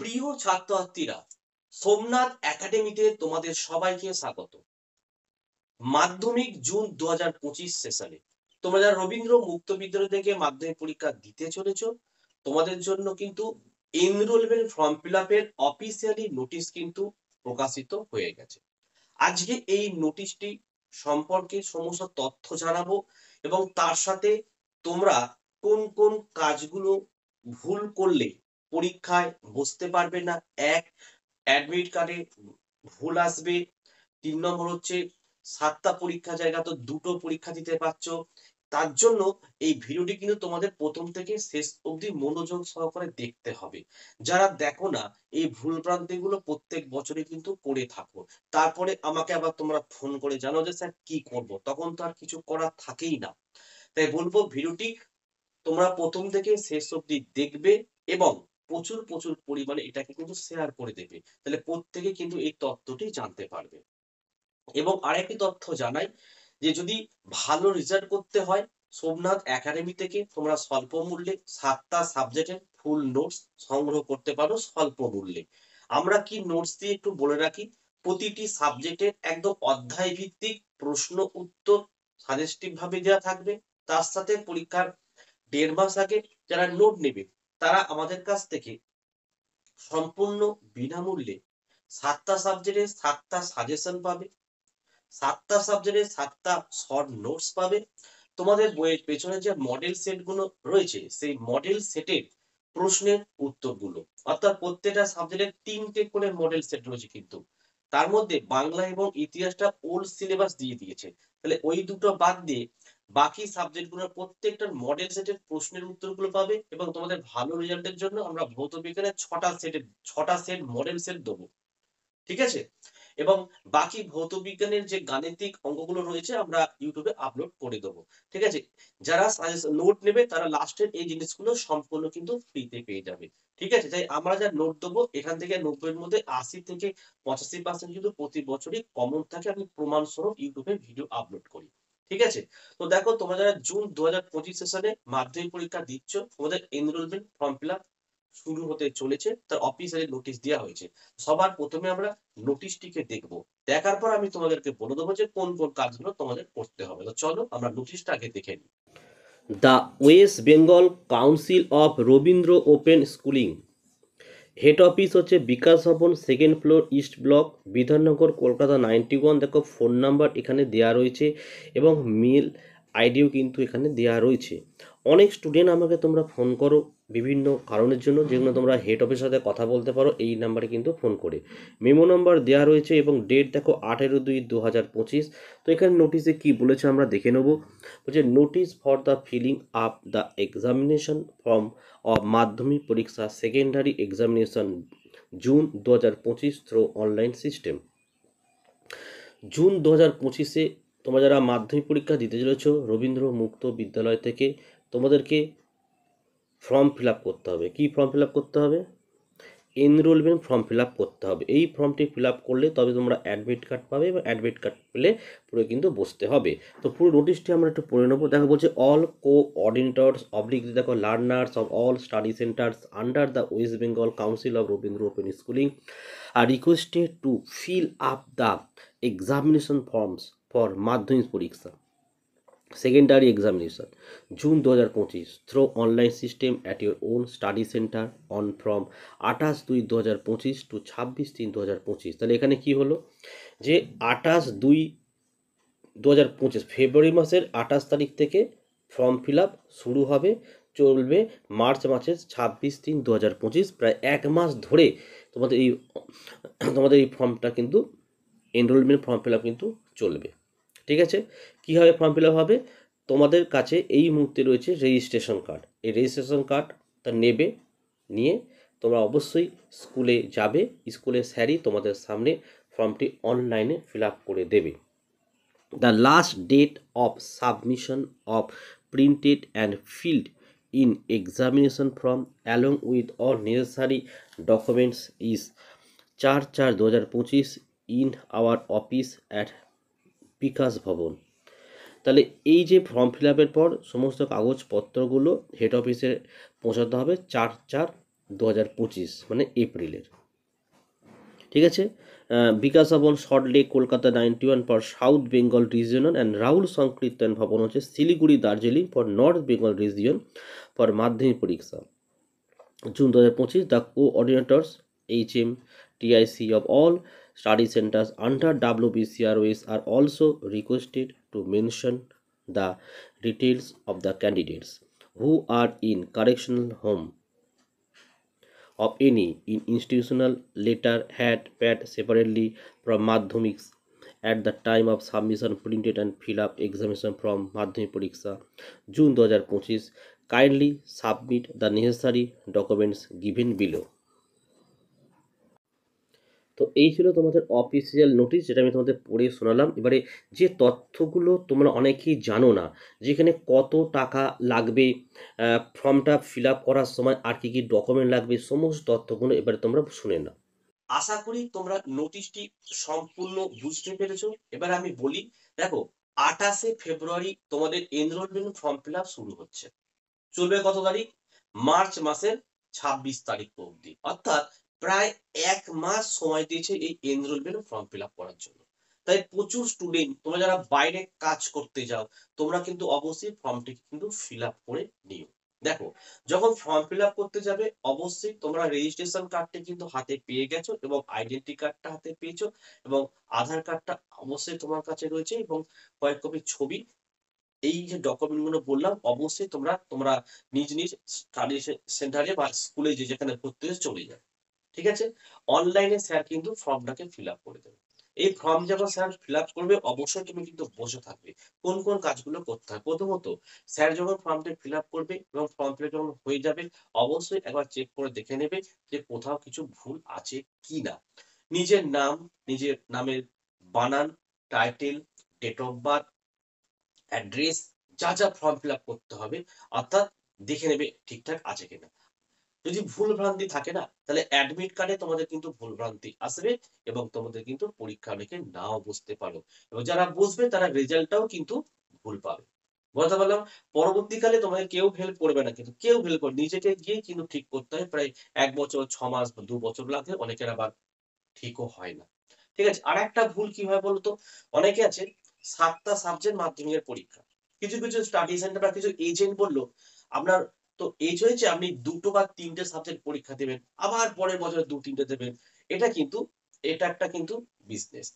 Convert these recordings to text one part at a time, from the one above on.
প্রিয় ছাত্রছাত্রীরা, সোমনাথ একাডেমিতে তোমাদের সবাইকে স্বাগত। মাধ্যমিক জুন 2025 সেশনে তোমরা যারা রবীন্দ্র মুক্ত বিদ্যালয় থেকে মাধ্যমিক পরীক্ষা দিতে চলেছ, তোমাদের জন্য কিন্তু এনরোলমেন্ট ফর্ম ফিল আপের অফিসিয়ালি নোটিশ কিন্তু প্রকাশিত হয়ে গেছে। আজকে এই নোটিশটি সম্পর্কে সমস্ত তথ্য জানাবো এবং তার সাথে তোমরা কোন কোন কাজগুলো ভুল করলে পরীক্ষায় বসতে পারবে না, এক অ্যাডমিট কার্ডে ভুল আসবে, ৩ নম্বর হচ্ছে ৭টা পরীক্ষা জায়গা তো ২টো পরীক্ষা দিতে পারছো। তার জন্য এই ভিডিওটি কিন্তু তোমাদের ১ম থেকে শেষ অবধি মনোযোগ সহকারে দেখতে হবে। যারা দেখো না, এই ভুলভ্রান্তিগুলো প্রত্যেক বছরই কিন্তু করে থাকো। তারপরে আমাকে আবার তোমরা ফোন করে জানাও যে স্যার কি করব? তখন তো আর কিছু করার থাকেই না। তাই বলব ভিডিওটি তোমরা ১ম থেকে শেষ অবধি দেখবে এবং প্রচুর পরিমাণে এটাকে কিন্তু শেয়ার করে দেবে। তাহলে প্রত্যেকে কিন্তু এই তথ্যটি জানতে পারবে। এবং আরেকটি তথ্য জানাই যে যদি ভালো রেজাল্ট করতে হয়, সোমনাথ একাডেমি থেকে তোমরা স্বল্প মূল্যে ৭টা সাবজেক্টের ফুল নোটস সংগ্রহ করতে পারো স্বল্প মূল্যে। আমরা কি নোটস দিই একটু বলে রাখি। প্রতিটি সাবজেক্টের একদম অধ্যায় ভিত্তিক প্রশ্ন উত্তর সাজেস্টিভ ভাবে দেওয়া থাকবে। তার সাথে পরীক্ষার ১.৫ মাস আগে যারা নোট নেবে তারা আমাদের কাছ থেকে সম্পূর্ণ বিনামূল্যে ৭টা সাবজেক্টের ৭টা সাজেশন পাবে, ৭টা সাবজেক্টের ৭টা শর্ট নোটস পাবে। তোমাদের বইয়ের পেছনে যে মডেল সেট গুলো রয়েছে সেই মডেল সেটের প্রশ্নের উত্তরগুলো, অর্থাৎ প্রত্যেকটা সাবজেক্টের ৩টে করে মডেল সেট রয়েছে কিন্তু। তার মধ্যে বাংলা এবং ইতিহাসটা ওল্ড সিলেবাস দিয়ে দিয়েছে। তাহলে ওই দুটো বাদ দিয়ে বাকি সাবজেক্টগুলোর প্রত্যেকটার মডেল সেটের প্রশ্নের উত্তরগুলো পাবে এবং তোমাদের ভালো রেজাল্টের জন্য আমরা ভৌত বিজ্ঞানের ৬টা সেট মডেল সেট দেবো। ঠিক আছে? এবং বাকি ভৌত বিজ্ঞানের যে গাণিতিক অঙ্কগুলো রয়েছে আমরা ইউটিউবে আপলোড করে দেবো। ঠিক আছে? যারা নোট নেবে তারা লাস্টের এই জিনিসগুলো সম্পূর্ণ কিন্তু ফ্রিতে পেয়ে যাবে। ঠিক আছে? তাই আমরা যা নোট দেবো এখান থেকে ৯০ এর মধ্যে ৮০ থেকে ৮৫% কিন্তু প্রতি বছরই কমন থাকে। আমি প্রমাণস্বরূপ ইউটিউবে ভিডিও আপলোড করি। ঠিক আছে? তো দেখো তোমরা যারা জুন ২০২৫ সেশনে মাধ্যমিক পরীক্ষা দিচ্ছ, তোমাদের এনরোলমেন্ট ফর্ম ফিল আপ শুরু হতে চলেছে। তার অফিসিয়ালি নোটিশ দেওয়া হয়েছে। সবার ১ম এ আমরা নোটিশটিকে দেখব। দেখার পর আমি তোমাদেরকে বলে দেবো যে কোন কাজগুলো তোমাদের করতে হবে। তো চলো আমরা নোটিশটা আগে দেখে নিই। The West Bengal council of Rabindra open schooling, head office হচ্ছে বিকাশ ভবন, 2nd floor, east block, Bidhannagar, Kolkata 91। দেখো ফোন নাম্বার এখানে দেওয়া রয়েছে এবং মেল আইডিও কিন্তু এখানে দেওয়া রয়েছে। অনেক স্টুডেন্ট আমাকে তোমরা ফোন করো বিভিন্ন কারণের জন্য, যেগুলো তোমরা হেড অফিসের সাথে কথা বলতে পারো এই নাম্বারে কিন্তু ফোন করে। মেমো নাম্বার দেওয়া রয়েছে এবং ডেট দেখো 18/2/2025। তো এখানে নোটিশে কি বলেছে আমরা দেখে নেব। বলছে notice for the filling up the examination form of Madhyamik পরীক্ষা secondary examination June 2025 through online system. June 2025-এ তোমরা যারা মাধ্যমিক পরীক্ষা দিতে চলেছ রবীন্দ্র মুক্ত বিদ্যালয় থেকে, তোমাদেরকে ফর্ম ফিল আপ করতে হবে। কি ফর্ম ফিল আপ করতে হবে? এনরোলমেন্ট ফর্ম ফিল আপ করতে হবে। এই ফর্মটি ফিল আপ করলে তবে তোমরা অ্যাডমিট কার্ড পাবে এবং অ্যাডমিট কার্ড পেলে পুরো কিন্তু বসতে হবে। তো পুরো নোটিশটি আমরা একটু পড়ে নেবো। দেখো বলছে অল কোঅর্ডিনেটর্স অবলিক দেখো learners of all study centres under the West Bengal council of Rabindra open schooling are requested to fill up the examination forms for Madhyamik পরীক্ষা secondary examination June 2025 through online system at your own study centre on from 28/2/2025 to 26/3/2025। তাহলে এখানে কি হলো যে 28/2/2025 ফেব্রুয়ারি মাসের 28 তারিখ থেকে form fill up শুরু হবে, চলবে মার্চ মাসের 26/3/2025। প্রায় 1 মাস ধরে তোমাদের এই ফর্মটা কিন্তু এনরোলমেন্ট ফর্ম ফিল আপ কিন্তু চলবে। ঠিক আছে? কীভাবে ফর্ম ফিল আপ হবে? তোমাদের কাছে এই মুহূর্তে রয়েছে রেজিস্ট্রেশন কার্ড। এই রেজিস্ট্রেশন কার্ডটা নেবে, নিয়ে তোমরা অবশ্যই স্কুলে যাবে। স্কুলের স্যারই তোমাদের সামনে ফর্মটি অনলাইনে ফিল আপ করে দেবে। The last date of submission of printed and filled in examination form along with all necessary documents is 4/4/2025 in our office at Bikash Bhavan. তাহলে এই যে ফর্ম ফিল আপের পর সমস্ত কাগজপত্রগুলো হেড অফিসে পৌঁছাতে হবে 4/4 2025 মানে এপ্রিলের। ঠিক আছে। বিকাশ ভবন salt lake Kolkata 91 for south Bengal regional and Rahul সংকীর্তন ভবন হচ্ছে Siliguri Darjeeling for north Bengal region for Madhyamik পরীক্ষা June 2025। The কোঅর্ডিনেটর্স HMTIC of all study centers under WBCROS are also requested to mention the details of the candidates who are in correctional home of any in institutional letter had paid separately from madhyamics at the time of submission printed and fill up examination from madhyamik pariksha June 2025 kindly submit the necessary documents given below। তো এই ছিল তোমাদের official notice, যেটা আমি তোমাদের পড়ে শোনালাম। এবারে যে তথ্যগুলো তোমরা অনেকেই জানো না, যেখানে কত টাকা লাগবে, ফর্মটা ফিল আপ করার সময় আর কি কি ডকুমেন্ট লাগবে, সমস্ত তথ্যগুলো এবারে তোমরা শুনে নাও। আশা করি তোমরা নোটিশটি সম্পূর্ণ বুঝতে পেরেছো। এবার আমি বলি, দেখো 28শে ফেব্রুয়ারি তোমাদের এনরোলমেন্ট ফর্ম ফিল আপ শুরু হচ্ছে, চলবে কত তারিখ? মার্চ মাসের 26 তারিখ অবধি, অর্থাৎ প্রায় 1 মাস সময় দিয়েছে এই এনরোলমেন্ট ফর্ম ফিল আপ করার জন্য। তাই প্রচুর স্টুডেন্ট, তোমরা যারা বাইরে কাজ করতে যাও, তোমরা কিন্তু অবশ্যই ফর্মটি কিন্তু ফিল আপ করে নিও। দেখো, যখন ফর্ম ফিল আপ করতে যাবে অবশ্যই তোমরা রেজিস্ট্রেশন কার্ডটি কিন্তু হাতে পেয়ে গেছো এবং আইডেন্টি কার্ডটা হাতে পেয়েছো এবং আধার কার্ডটা অবশ্যই তোমার কাছে রয়েছে এবং কয়েক কপি ছবি। এই যে ডকুমেন্ট গুলো বললাম অবশ্যই তোমরা তোমরা নিজ নিজ স্টাডি সেন্টারে বা স্কুলে যে যেখানে ভর্তি হয়েছে চলে যাবে। ঠিক আছে? অনলাইনে স্যার কিন্তু ফর্মটাকে ফিল আপ করে দেবে। এই ফর্ম যখন স্যার ফিল আপ করবে অবশ্যই তুমি কিন্তু বসে থাকবে কোন কোন কাজগুলো করতে হয়। প্রথমত স্যার যখন ফর্মটি ফিল আপ করবে এবং ফর্ম ফিল যখন হয়ে যাবে অবশ্যই একবার চেক করে দেখে নেবে যে কোথাও কিছু ভুল আছে কিনা। নিজের নাম, নিজের নামের বানান, title, date of birth, address, যা যা ফর্ম ফিল আপ করতে হবে অর্থাৎ দেখে নেবে ঠিকঠাক আছে কিনা। যদি ভুল ভ্রান্তি থাকে না তাহলে অ্যাডমিট কার্ডে তোমাদের কিন্তু ভুল ভ্রান্তি আসবে এবং তোমাদের কিন্তু পরীক্ষা অনেকে নাও বুঝতে পারো এবং যারা বুঝবে তারা রেজাল্টটাও কিন্তু ভুল পাবে। বলতে পারলাম, পরবর্তীকালে তোমাদের কেউ হেল্প করবে না, কিন্তু কেউ হেল্প করবে নিজেকে গিয়ে কিন্তু ঠিক করতে হয়। প্রায় 1 বছর, 6 মাস বা 2 বছর লাগে, অনেকের আবার ঠিকও হয় না। ঠিক আছে? আর একটা ভুল কি হয় বলতো, অনেকে আছে 7টা সাবজেক্ট মাধ্যমিকের পরীক্ষা। কিছু কিছু স্টাডি সেন্টার বা কিছু এজেন্ট বললো আপনার তো এজ হয়েছে, আপনি 2টো বা 3টে সাবজেক্ট পরীক্ষা দেবেন, আবার পরের বছর 2-3টে দেবেন। এটা কিন্তু এটা একটা কিন্তু বিজনেস।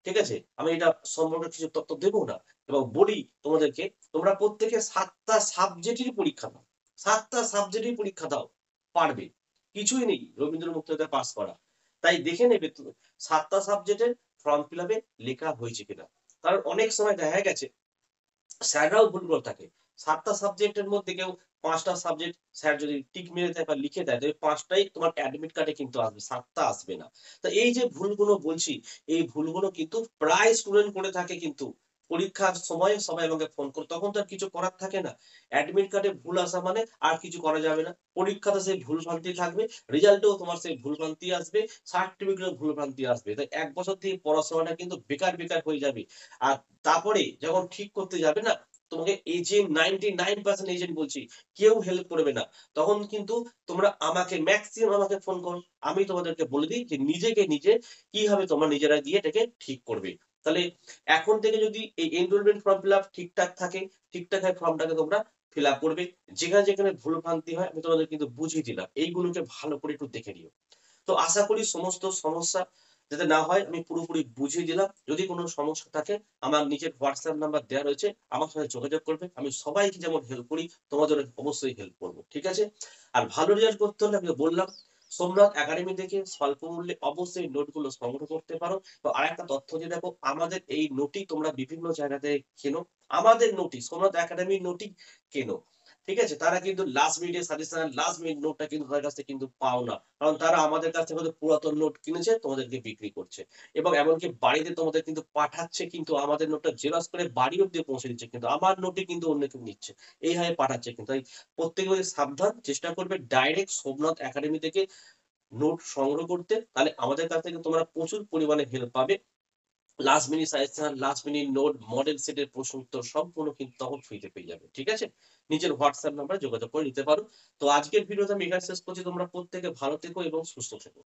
ঠিক আছে? আমি এটা সম্পর্কে কিছু তথ্য দেবো না এবং বলি তোমাদেরকে, তোমরা প্রত্যেকে 7টা সাবজেক্টেরই পরীক্ষা দাও। 7টা সাবজেক্টেরই পরীক্ষা দাও। পারবে। কিছুই নেই রবীন্দ্র মুক্তবিদ্যালয়ে পাস করা। তাই দেখে নেবে 7টা সাবজেক্টের ফর্ম ফিল আপে লেখা হয়েছে কিনা। কারণ অনেক সময় দেখা গেছে স্যাররাও ভুল করে থাকে। 7টা সাবজেক্টের মধ্যে কেউ 5টা সাবজেক্ট স্যার যদি টিক মেরে দেয় বা লিখে দেয়, তাহলে 5টাই তোমার অ্যাডমিট কার্ডে কিন্তু আসবে, 7টা আসবে না। তো এই যে ভুলগুলো বলছি, এই ভুলগুলো কিন্তু প্রায় স্টুডেন্ট করে থাকে কিন্তু। পরীক্ষার সময় সবাই আমাকে ফোন করে, তখন তো আর কিছু করার থাকে না। অ্যাডমিট কার্ডে ভুল আসা মানে আর কিছু করা যাবে না। পরীক্ষাতে সেই ভুল ভ্রান্তি থাকবে, রেজাল্টেও তোমার সেই ভুল ভ্রান্তি আসবে, সার্টিফিকেটেও ভুল ভ্রান্তি আসবে। তাই 1 বছর থেকে পড়াশোনাটা কিন্তু বেকার বেকার হয়ে যাবে। আর তারপরে যখন ঠিক করতে যাবে না, তোমাকে এজেন্ট 99% এজেন্ট বলছি, কেউ হেল্প করবে না। তখন কিন্তু তোমরা আমাকে ম্যাক্সিমাম আমাকে ফোন করো। আমি তোমাদেরকে বলে দিই যে নিজেকে নিজে কিভাবে তোমরা নিজেরা গিয়ে এটাকে ঠিক করবে। তাহলে এখন থেকে যদি এই এনরোলমেন্ট ফর্ম ফিল আপ ঠিকঠাক থাকে, ঠিকঠাক ফর্মটাকে তোমরা ফিল আপ করবে। যেখানে যেখানে ভুল ভ্রান্তি হয় আমি তোমাদের কিন্তু বুঝিয়ে দিলাম। এইগুলোকে ভালো করে একটু দেখে নিও। তো আশা করি সমস্ত সমস্যা যাতে না হয় আমি পুরোপুরি বুঝিয়ে দিলাম। যদি কোনো সমস্যা থাকে আমার নিজের হোয়াটসঅ্যাপ নাম্বার দেওয়া রয়েছে, আমার সাথে যোগাযোগ করবে। আমি সবাইকে যেমন হেল্প করি তোমাদের অবশ্যই হেল্প করব। ঠিক আছে? আর ভালো রেজাল্ট করতে হলে আমি বললাম সোমনাথ একাডেমি থেকে স্বল্প মূল্যে অবশ্যই নোটগুলো সংগ্রহ করতে পারো। তো আরেকটা তথ্য দিয়ে দেখো, আমাদের এই নোটই তোমরা বিভিন্ন জায়গাতে কেনো। আমাদের নোটই সোমনাথ একাডেমির নোটই কেনো। ঠিক আছে? তারা কিন্তু লাস্ট মিনিটে সাজেশন, লাস্ট মিনিট নোটটা কিন্তু তাদের কাছ থেকে কিন্তু পাও না। কারণ তারা আমাদের কাছ থেকে হয়তো পুরাতন নোট কিনেছে, তোমাদেরকে বিক্রি করছে। এবং এমনকি বাড়িতে তোমাদের কিন্তু পাঠাচ্ছে, কিন্তু আমাদের নোটটা জেরক্স করে বাড়ি অব্দি পৌঁছে দিচ্ছে। কিন্তু আমার নোটই কিন্তু অন্য কেউ নিচ্ছে। এইভাবে পাঠাচ্ছে কিন্তু। তাই প্রত্যেকে সাবধান, চেষ্টা করবে ডাইরেক্ট সোমনাথ একাডেমি থেকে নোট সংগ্রহ করতে। তাহলে আমাদের কাছ থেকে তোমরা প্রচুর পরিমাণে হেল্প পাবে last minute suggestion, last minute note, model সেটের প্রশ্ন উত্তর সম্পূর্ণ কিন্তু তখন ফ্রিতে পেয়ে যাবে। ঠিক আছে, নিজের হোয়াটসঅ্যাপ নাম্বারে যোগাযোগ করে নিতে পারো। তো আজকের ভিডিওটা আমি এখানে শেষ করছি। তোমরা প্রত্যেকে ভালো থেকো এবং সুস্থ থেকো।